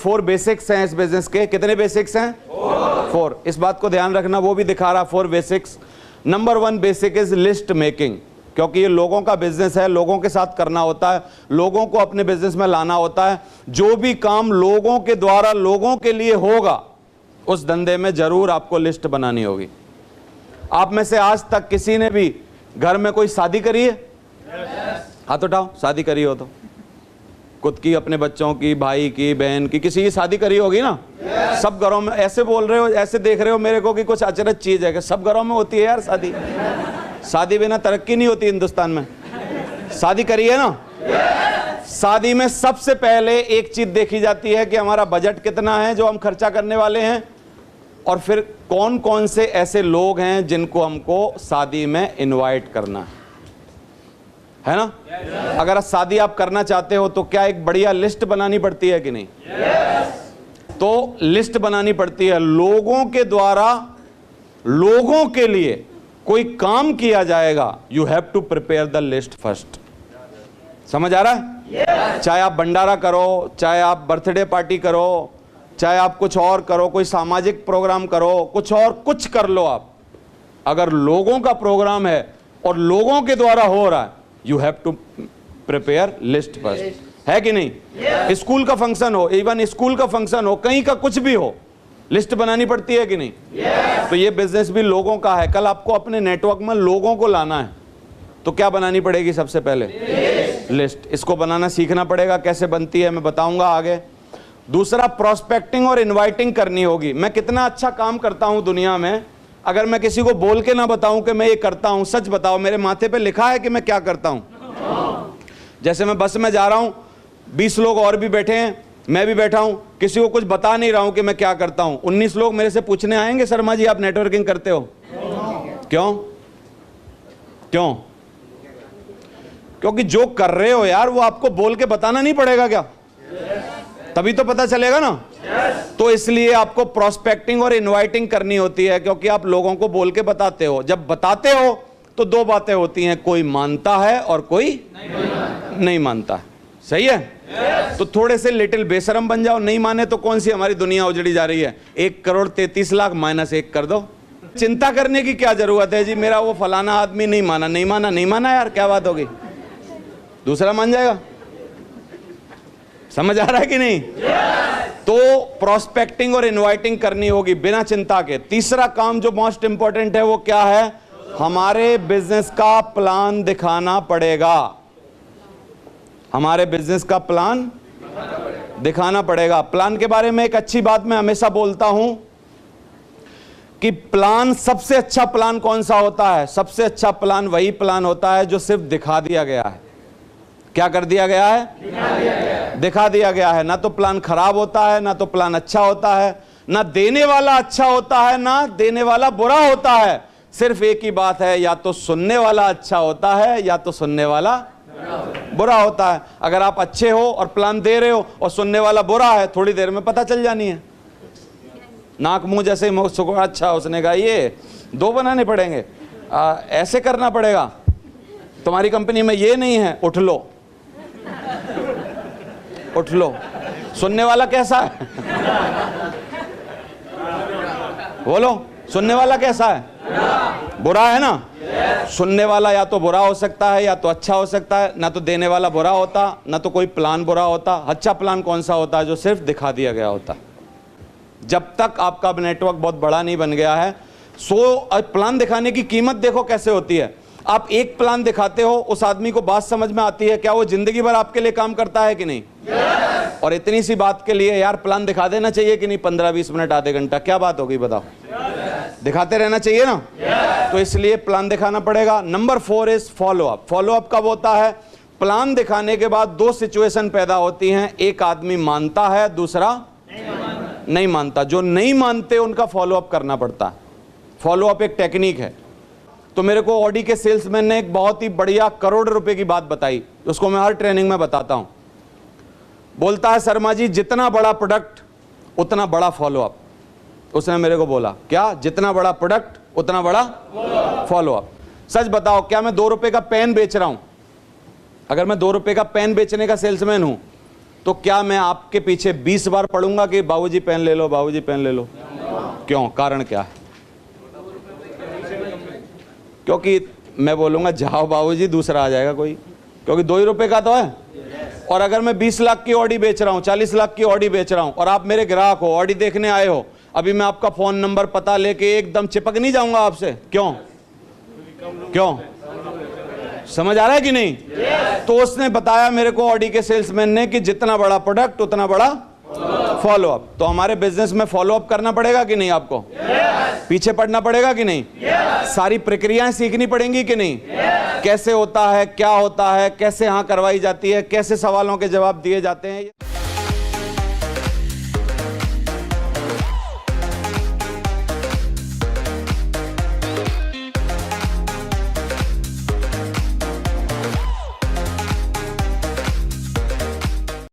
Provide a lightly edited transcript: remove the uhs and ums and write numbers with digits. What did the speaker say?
4 basics हैं इस business के। कितने बेसिक्स हैं? 4। इस बात को ध्यान रखना, वो भी दिखा रहा 4 basics. Number 1 basic is list making, क्योंकि ये लोगों का बिजनेस है, लोगों के साथ करना होता है, लोगों को अपने बिजनेस में लाना होता है। जो भी काम लोगों के द्वारा लोगों के लिए होगा, उस धंधे में जरूर आपको लिस्ट बनानी होगी। आप में से आज तक किसी ने भी घर में कोई शादी करी है? हाथ उठाओ, शादी करी हो तो। खुद की, अपने बच्चों की, भाई की, बहन की, किसी की शादी करी होगी ना? सब घरों में। ऐसे बोल रहे हो, ऐसे देख रहे हो मेरे को कि कुछ अचरज चीज है कि सब घरों में होती है यार शादी। शादी बिना तरक्की नहीं होती हिंदुस्तान में। शादी करी है ना? शादी में सबसे पहले एक चीज देखी जाती है कि हमारा बजट कितना है जो हम खर्चा करने वाले हैं, और फिर कौन कौन से ऐसे लोग हैं जिनको हमको शादी में इनवाइट करना है ना? अगर शादी आप करना चाहते हो तो क्या एक बढ़िया लिस्ट बनानी पड़ती है कि नहीं? तो लिस्ट बनानी पड़ती है। लोगों के द्वारा लोगों के लिए कोई काम किया जाएगा, you have to prepare the list first. समझ आ रहा है? चाहे आप भंडारा करो, चाहे आप बर्थडे पार्टी करो, चाहे आप कुछ और करो, कोई सामाजिक प्रोग्राम करो, कुछ और कुछ कर लो आप, अगर लोगों का प्रोग्राम है और लोगों के द्वारा हो रहा है, you have to prepare list first. है कि नहीं? स्कूल का फंक्शन हो, इवन स्कूल का फंक्शन हो, कहीं का कुछ भी हो, लिस्ट बनानी पड़ती है कि नहीं? तो ये बिजनेस भी लोगों का है। कल आपको अपने नेटवर्क में लोगों को लाना है, तो क्या बनानी पड़ेगी? सबसे पहले लिस्ट। इसको बनाना सीखना पड़ेगा। कैसे बनती है मैं बताऊंगा आगे। दूसरा, प्रोस्पेक्टिंग और इनवाइटिंग करनी होगी। मैं कितना अच्छा काम करता हूं दुनिया में, अगर मैं किसी को बोल के ना बताऊं कि मैं ये करता हूं, सच बताओ मेरे माथे पे लिखा है कि मैं क्या करता हूं? जैसे मैं बस में जा रहा हूं, 20 लोग और भी बैठे हैं, मैं भी बैठा हूं, किसी को कुछ बता नहीं रहा हूं कि मैं क्या करता हूं। 19 लोग मेरे से पूछने आएंगे, शर्मा जी आप नेटवर्किंग करते हो? क्यों? क्यों? क्योंकि जो कर रहे हो यार वो आपको बोल के बताना नहीं पड़ेगा क्या? तभी तो पता चलेगा ना। तो इसलिए आपको प्रोस्पेक्टिंग और इनवाइटिंग करनी होती है, क्योंकि आप लोगों को बोल के बताते हो। जब बताते हो तो 2 बातें होती हैं, कोई मानता है और कोई नहीं मानता है। सही है? तो थोड़े से लिटिल बेशरम बन जाओ। नहीं माने तो कौन सी हमारी दुनिया उजड़ी जा रही है? 1,33,00,000 -1 कर दो। चिंता करने की क्या जरूरत है जी? मेरा वो फलाना आदमी नहीं माना, नहीं माना, नहीं माना यार, क्या बात होगी? दूसरा मान जाएगा। समझ आ रहा है कि नहीं? तो प्रोस्पेक्टिंग और इनवाइटिंग करनी होगी बिना चिंता के। तीसरा काम जो मोस्ट इंपॉर्टेंट है वो क्या है? हमारे बिजनेस का प्लान दिखाना पड़ेगा। हमारे बिजनेस का प्लान दिखाना पड़ेगा। प्लान के बारे में एक अच्छी बात मैं हमेशा बोलता हूं कि प्लान, सबसे अच्छा प्लान कौन सा होता है? सबसे अच्छा प्लान वही प्लान होता है जो सिर्फ दिखा दिया गया है। क्या कर दिया गया है? दिखा दिया गया है। ना तो प्लान खराब होता है, ना तो प्लान अच्छा होता है, ना देने वाला अच्छा होता है, ना देने वाला बुरा होता है। सिर्फ एक ही बात है, या तो सुनने वाला अच्छा होता है या तो सुनने वाला बुरा होता है। अगर आप अच्छे हो और प्लान दे रहे हो और सुनने वाला बुरा है, थोड़ी देर में पता चल जानी है। नाक मुंह जैसे अच्छा, उसने कहा ये 2 बनाने पड़ेंगे, ऐसे करना पड़ेगा, तुम्हारी कंपनी में ये नहीं है, उठ लो उठ लो। सुनने वाला कैसा है? बोलो, सुनने वाला कैसा है? बुरा है ना? सुनने वाला या तो बुरा हो सकता है या तो अच्छा हो सकता है। ना तो देने वाला बुरा होता, ना तो कोई प्लान बुरा होता। अच्छा प्लान कौन सा होता है? जो सिर्फ दिखा दिया गया होता। जब तक आपका नेटवर्क बहुत बड़ा नहीं बन गया है, प्लान दिखाने की कीमत देखो कैसे होती है। आप एक प्लान दिखाते हो, उस आदमी को बात समझ में आती है, क्या वो जिंदगी भर आपके लिए काम करता है कि नहीं? और इतनी सी बात के लिए यार प्लान दिखा देना चाहिए कि नहीं? 15-20 मिनट, आधे घंटा, क्या बात होगी बताओ? दिखाते रहना चाहिए ना। तो इसलिए प्लान दिखाना पड़ेगा। Number 4 is follow up. Follow up कब होता है? प्लान दिखाने के बाद 2 सिचुएशन पैदा होती हैं। एक आदमी मानता है, दूसरा नहीं मानता। जो नहीं मानते उनका फॉलो अप करना पड़ता है। फॉलो अप एक टेक्निक है। तो मेरे को ऑडी के सेल्समैन ने एक बहुत ही बढ़िया करोड़ रुपए की बात बताई, उसको मैं हर ट्रेनिंग में बताता हूं। बोलता है, शर्मा जी जितना बड़ा प्रोडक्ट उतना बड़ा फॉलो अप। उसने मेरे को बोला, क्या? जितना बड़ा प्रोडक्ट उतना बड़ा फॉलो अप। सच बताओ, क्या मैं 2 रुपए का पेन बेच रहा हूं? अगर मैं 2 रुपए का पेन बेचने का सेल्समैन हूं तो क्या मैं आपके पीछे 20 बार पढ़ूंगा कि बाबूजी पेन ले लो, बाबूजी पेन ले लो? क्यों? कारण क्या है? क्योंकि मैं बोलूंगा जाओ बाबूजी, दूसरा आ जाएगा कोई, क्योंकि 2 ही रुपए का तो है। और अगर मैं 20 लाख की ऑडी बेच रहा हूं, 40 लाख की ऑडी बेच रहा हूं, और आप मेरे ग्राहक हो, ऑडी देखने आए हो, अभी मैं आपका फोन नंबर पता लेके एकदम चिपक नहीं जाऊंगा आपसे? क्यों? क्यों? समझ आ रहा है कि नहीं? तो उसने बताया मेरे को, ऑडी के सेल्समैन ने, कि जितना बड़ा प्रोडक्ट उतना बड़ा फॉलो अप। तो हमारे बिजनेस में फॉलो अप करना पड़ेगा कि नहीं? आपको पीछे पड़ना पड़ेगा कि नहीं? सारी प्रक्रियाएं सीखनी पड़ेंगी कि नहीं? कैसे होता है, क्या होता है, कैसे हाँ करवाई जाती है, कैसे सवालों के जवाब दिए जाते हैं।